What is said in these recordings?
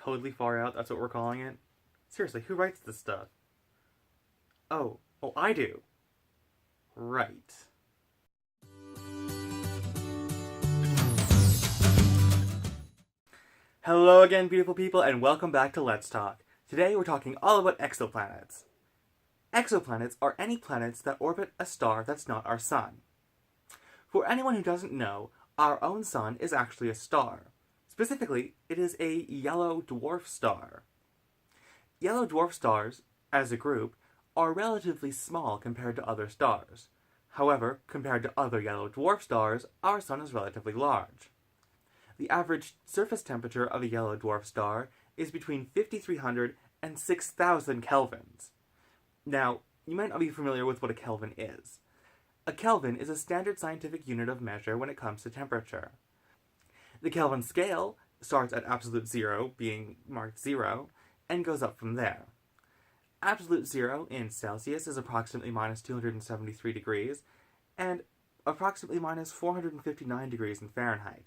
totally far out, that's what we're calling it? Seriously, who writes this stuff? Oh, I do. Right. Hello again, beautiful people, and welcome back to Let's Talk. Today we're talking all about exoplanets. Exoplanets are any planets that orbit a star that's not our sun. For anyone who doesn't know, our own sun is actually a star. Specifically, it is a yellow dwarf star. Yellow dwarf stars, as a group, are relatively small compared to other stars. However, compared to other yellow dwarf stars, our sun is relatively large. The average surface temperature of a yellow dwarf star is between 5,300 and 6,000 kelvins. Now, you might not be familiar with what a Kelvin is. A Kelvin is a standard scientific unit of measure when it comes to temperature. The Kelvin scale starts at absolute zero, being marked 0, and goes up from there. Absolute zero in Celsius is approximately minus 273 degrees, and approximately minus 459 degrees in Fahrenheit.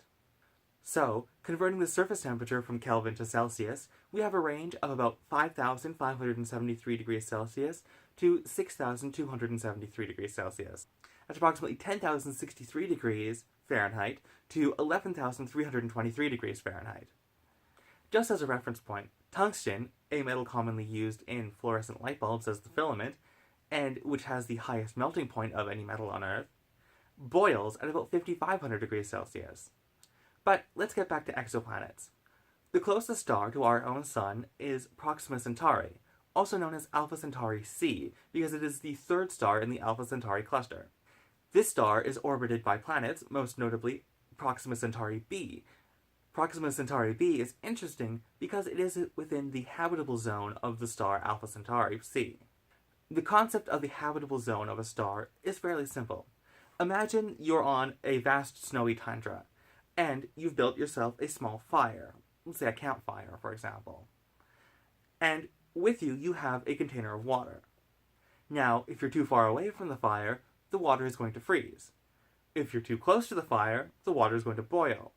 So, converting the surface temperature from Kelvin to Celsius, we have a range of about 5,573 degrees Celsius to 6,273 degrees Celsius. That's approximately 10,063 degrees Fahrenheit to 11,323 degrees Fahrenheit. Just as a reference point, tungsten, a metal commonly used in fluorescent light bulbs as the filament, and which has the highest melting point of any metal on Earth, boils at about 5,500 degrees Celsius. But let's get back to exoplanets. The closest star to our own sun is Proxima Centauri, also known as Alpha Centauri C, because it is the third star in the Alpha Centauri cluster. This star is orbited by planets, most notably Proxima Centauri b. Proxima Centauri b is interesting because it is within the habitable zone of the star Alpha Centauri c. The concept of the habitable zone of a star is fairly simple. Imagine you're on a vast snowy tundra, and you've built yourself a small fire. Let's say a campfire, for example. And with you, you have a container of water. Now, if you're too far away from the fire, the water is going to freeze. If you're too close to the fire, the water is going to boil.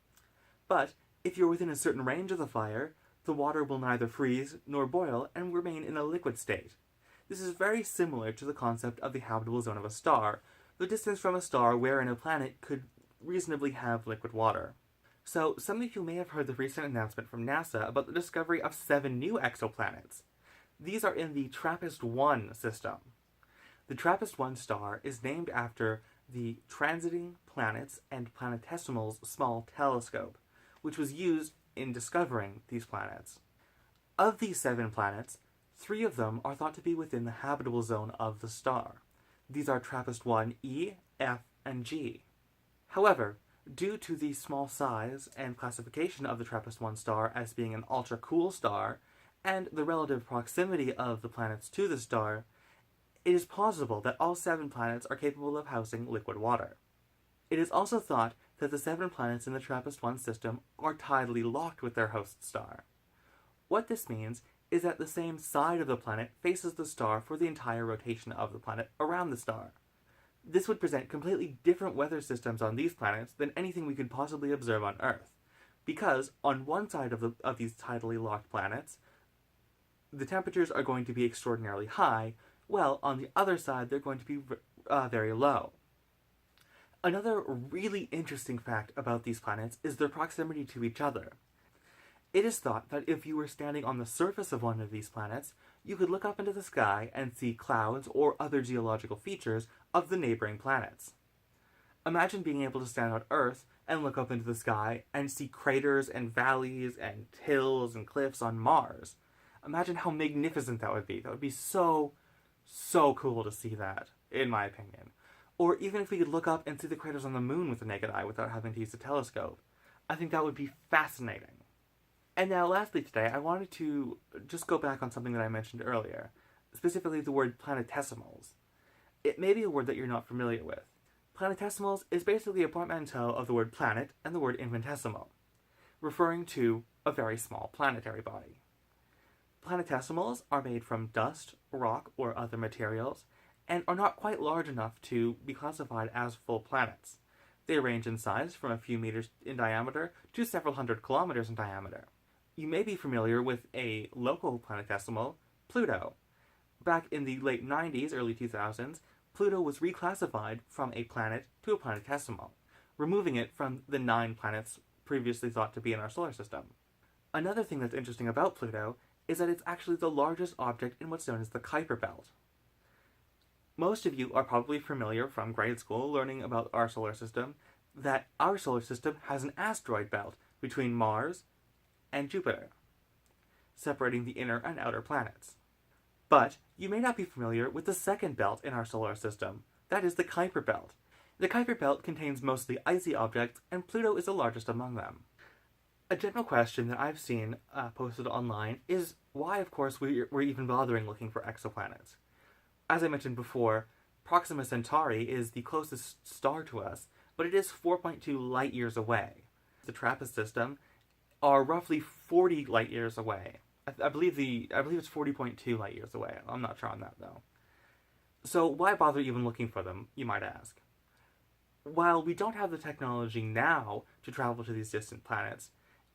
But if you're within a certain range of the fire, the water will neither freeze nor boil and remain in a liquid state. This is very similar to the concept of the habitable zone of a star, the distance from a star wherein a planet could reasonably have liquid water. So, some of you may have heard the recent announcement from NASA about the discovery of 7 new exoplanets. These are in the TRAPPIST-1 system. The TRAPPIST-1 star is named after the Transiting Planets and Planetesimals Small Telescope, which was used in discovering these planets. Of these 7 planets, 3 of them are thought to be within the habitable zone of the star. These are TRAPPIST-1 E, F, and G. However, due to the small size and classification of the TRAPPIST-1 star as being an ultra-cool star, and the relative proximity of the planets to the star, it is possible that all 7 planets are capable of housing liquid water. It is also thought that the 7 planets in the TRAPPIST-1 system are tidally locked with their host star. What this means is that the same side of the planet faces the star for the entire rotation of the planet around the star. This would present completely different weather systems on these planets than anything we could possibly observe on Earth, because on one side of these tidally locked planets, the temperatures are going to be extraordinarily high, while on the other side they're going to be very low. Another really interesting fact about these planets is their proximity to each other. It is thought that if you were standing on the surface of one of these planets, you could look up into the sky and see clouds or other geological features of the neighboring planets. Imagine being able to stand on Earth and look up into the sky and see craters and valleys and hills and cliffs on Mars. Imagine how magnificent that would be. That would be so cool to see that, in my opinion. Or even if we could look up and see the craters on the moon with the naked eye without having to use a telescope. I think that would be fascinating. And now, lastly today, I wanted to just go back on something that I mentioned earlier, specifically the word planetesimals. It may be a word that you're not familiar with. Planetesimals is basically a portmanteau of the word planet and the word infinitesimal, referring to a very small planetary body. Planetesimals are made from dust, rock, or other materials, and are not quite large enough to be classified as full planets. They range in size from a few meters in diameter to several hundred kilometers in diameter. You may be familiar with a local planetesimal, Pluto. Back in the late 90s, early 2000s, Pluto was reclassified from a planet to a planetesimal, removing it from the 9 planets previously thought to be in our solar system. Another thing that's interesting about Pluto is that it's actually the largest object in what's known as the Kuiper Belt. Most of you are probably familiar from grade school learning about our solar system that our solar system has an asteroid belt between Mars and Jupiter, separating the inner and outer planets. But you may not be familiar with the second belt in our solar system. That is the Kuiper Belt. The Kuiper Belt contains mostly icy objects, and Pluto is the largest among them. A general question that I've seen posted online is why, of course, we're even bothering looking for exoplanets. As I mentioned before, Proxima Centauri is the closest star to us, but it is 4.2 light years away. The TRAPPIST system are roughly 40 light years away. I believe it's 40.2 light years away. I'm not sure on that though. So why bother even looking for them, you might ask? While we don't have the technology now to travel to these distant planets,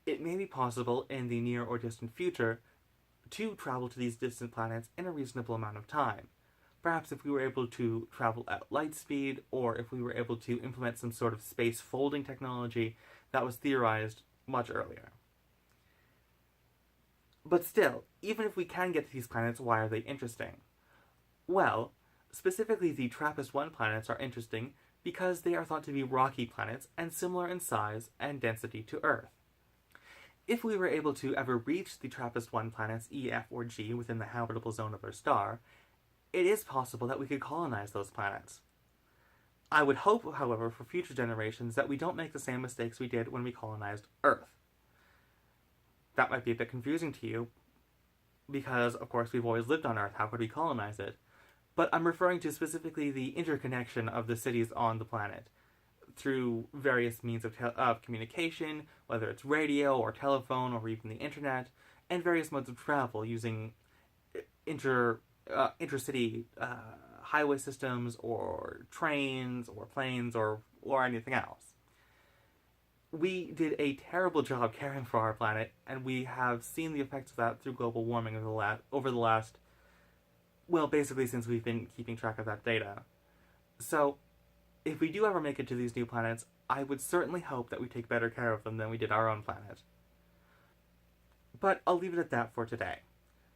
it may be possible in the near or distant future to travel to these distant planets in a reasonable amount of time. Perhaps if we were able to travel at light speed, or if we were able to implement some sort of space folding technology that was theorized much earlier. But still, even if we can get to these planets, why are they interesting? Well, specifically the TRAPPIST-1 planets are interesting because they are thought to be rocky planets and similar in size and density to Earth. If we were able to ever reach the TRAPPIST-1 planets E, F, or G within the habitable zone of our star, it is possible that we could colonize those planets. I would hope, however, for future generations that we don't make the same mistakes we did when we colonized Earth. That might be a bit confusing to you, because, of course, we've always lived on Earth. How could we colonize it? But I'm referring to specifically the interconnection of the cities on the planet through various means of communication, whether it's radio or telephone or even the internet, and various modes of travel using intercity highway systems or trains or planes or anything else. We did a terrible job caring for our planet, and we have seen the effects of that through global warming over the last, well, basically since we've been keeping track of that data. So, if we do ever make it to these new planets, I would certainly hope that we take better care of them than we did our own planet. But I'll leave it at that for today.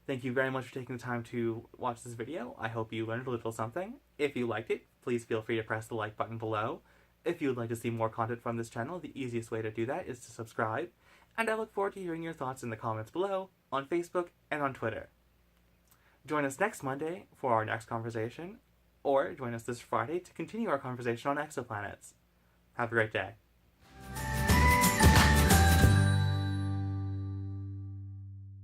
Thank you very much for taking the time to watch this video. I hope you learned a little something. If you liked it, please feel free to press the like button below. If you would like to see more content from this channel, the easiest way to do that is to subscribe, and I look forward to hearing your thoughts in the comments below, on Facebook, and on Twitter. Join us next Monday for our next conversation, or join us this Friday to continue our conversation on exoplanets. Have a great day.